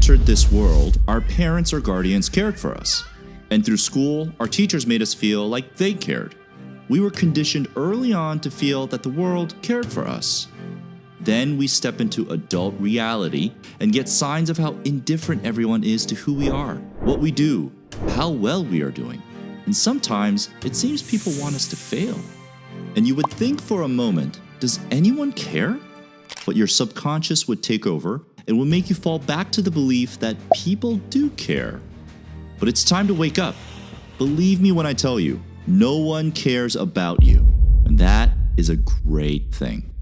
entered this world, our parents or guardians cared for us. And through school, our teachers made us feel like they cared. We were conditioned early on to feel that the world cared for us. Then we step into adult reality and get signs of how indifferent everyone is to who we are, what we do, how well we are doing. And sometimes it seems people want us to fail. And you would think for a moment, does anyone care? But your subconscious would take over and will make you fall back to the belief that people do care. But it's time to wake up. Believe me when I tell you, no one cares about you. And that is a great thing.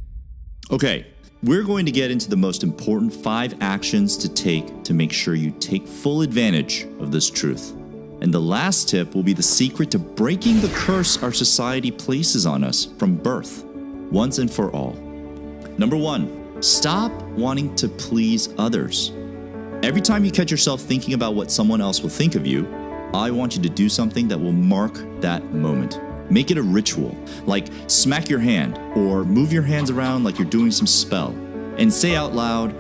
Okay, we're going to get into the most important 5 actions to take to make sure you take full advantage of this truth. And the last tip will be the secret to breaking the curse our society places on us from birth, once and for all. Number 1, stop wanting to please others. Every time you catch yourself thinking about what someone else will think of you, I want you to do something that will mark that moment. Make it a ritual, like smack your hand or move your hands around like you're doing some spell, and say out loud,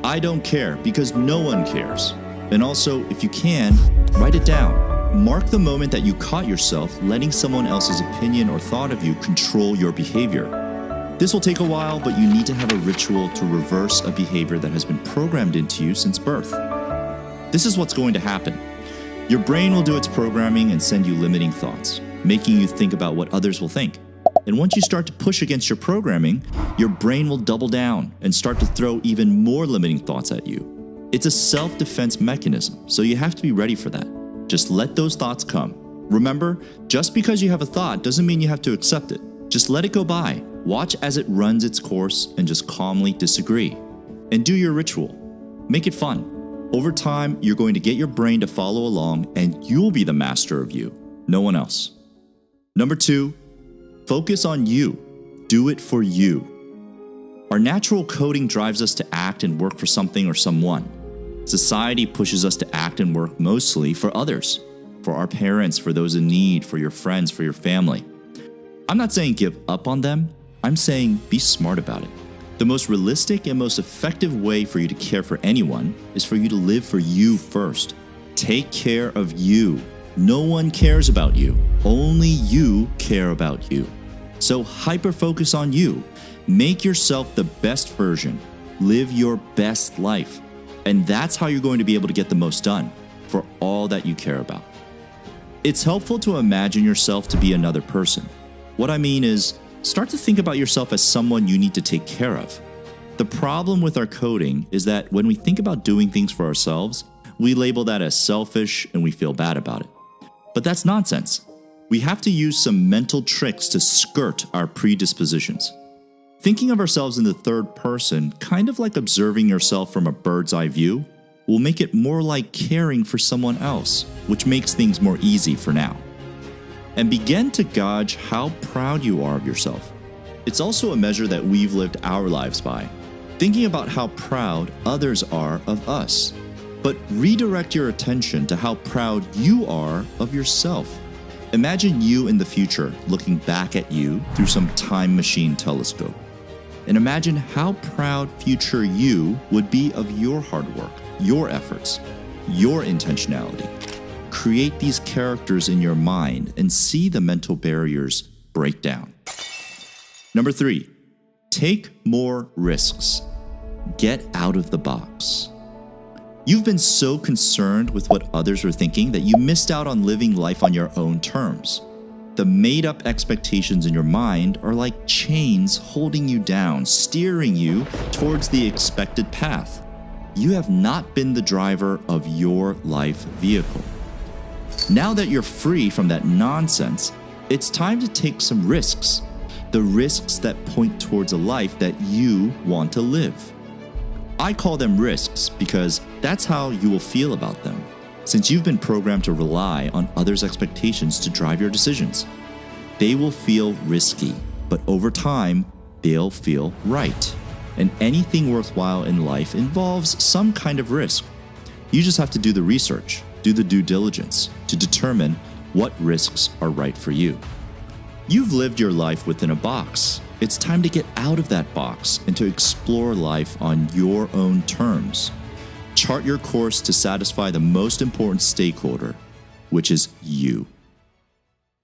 I don't care, because no one cares. And also, if you can, write it down. Mark the moment that you caught yourself letting someone else's opinion or thought of you control your behavior. This will take a while, but you need to have a ritual to reverse a behavior that has been programmed into you since birth. This is what's going to happen. Your brain will do its programming and send you limiting thoughts, making you think about what others will think. And once you start to push against your programming, your brain will double down and start to throw even more limiting thoughts at you. It's a self-defense mechanism, so you have to be ready for that. Just let those thoughts come. Remember, just because you have a thought doesn't mean you have to accept it. Just let it go by. Watch as it runs its course and just calmly disagree. And do your ritual. Make it fun. Over time, you're going to get your brain to follow along and you'll be the master of you, no one else. Number 2, focus on you. Do it for you. Our natural coding drives us to act and work for something or someone. Society pushes us to act and work mostly for others, for our parents, for those in need, for your friends, for your family. I'm not saying give up on them. I'm saying be smart about it. The most realistic and most effective way for you to care for anyone is for you to live for you first. Take care of you. No one cares about you. Only you care about you. So hyper-focus on you. Make yourself the best version. Live your best life. And that's how you're going to be able to get the most done for all that you care about. It's helpful to imagine yourself to be another person. What I mean is, start to think about yourself as someone you need to take care of. The problem with our coding is that when we think about doing things for ourselves, we label that as selfish and we feel bad about it. But that's nonsense. We have to use some mental tricks to skirt our predispositions. Thinking of ourselves in the third person, kind of like observing yourself from a bird's eye view, will make it more like caring for someone else, which makes things more easy for now. And begin to gauge how proud you are of yourself. It's also a measure that we've lived our lives by, thinking about how proud others are of us. But redirect your attention to how proud you are of yourself. Imagine you in the future looking back at you through some time machine telescope. And imagine how proud future you would be of your hard work, your efforts, your intentionality. Create these characters in your mind and see the mental barriers break down. Number 3, take more risks. Get out of the box. You've been so concerned with what others are thinking that you missed out on living life on your own terms. The made-up expectations in your mind are like chains holding you down, steering you towards the expected path. You have not been the driver of your life vehicle. Now that you're free from that nonsense, it's time to take some risks. The risks that point towards a life that you want to live. I call them risks because that's how you will feel about them, since you've been programmed to rely on others' expectations to drive your decisions. They will feel risky, but over time, they'll feel right. And anything worthwhile in life involves some kind of risk. You just have to do the research, do the due diligence to determine what risks are right for you. You've lived your life within a box. It's time to get out of that box and to explore life on your own terms. Chart your course to satisfy the most important stakeholder, which is you.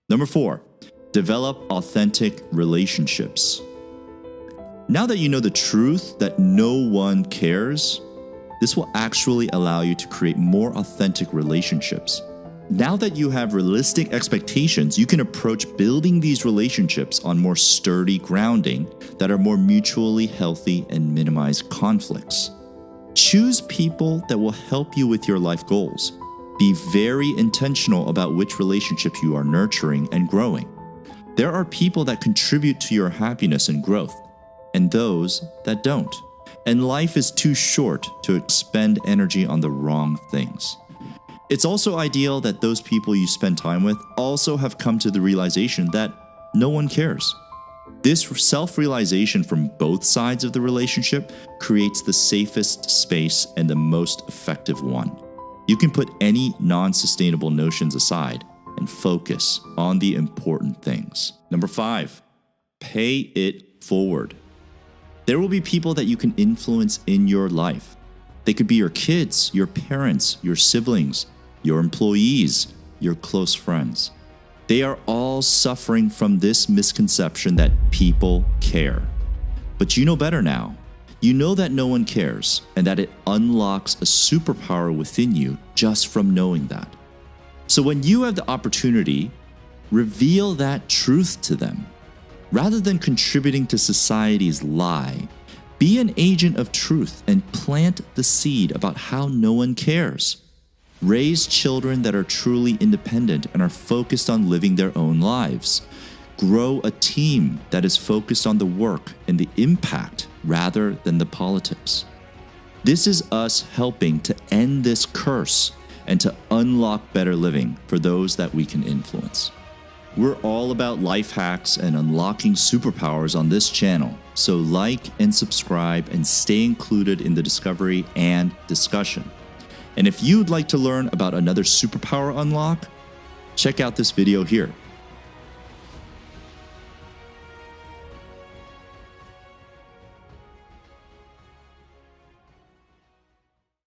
Number 4, develop authentic relationships. Now that you know the truth that no one cares, this will actually allow you to create more authentic relationships. Now that you have realistic expectations, you can approach building these relationships on more sturdy grounding that are more mutually healthy and minimize conflicts. Choose people that will help you with your life goals. Be very intentional about which relationships you are nurturing and growing. There are people that contribute to your happiness and growth, and those that don't. And life is too short to expend energy on the wrong things. It's also ideal that those people you spend time with also have come to the realization that no one cares. This self-realization from both sides of the relationship creates the safest space and the most effective one. You can put any non-sustainable notions aside and focus on the important things. Number 5, pay it forward. There will be people that you can influence in your life. They could be your kids, your parents, your siblings, your employees, your close friends. They are all suffering from this misconception that people care. But you know better now. You know that no one cares and that it unlocks a superpower within you just from knowing that. So when you have the opportunity, reveal that truth to them. Rather than contributing to society's lie, be an agent of truth and plant the seed about how no one cares. Raise children that are truly independent and are focused on living their own lives. Grow a team that is focused on the work and the impact rather than the politics. This is us helping to end this curse and to unlock better living for those that we can influence. We're all about life hacks and unlocking superpowers on this channel, so like and subscribe and stay included in the discovery and discussion. And if you'd like to learn about another superpower unlock, check out this video here.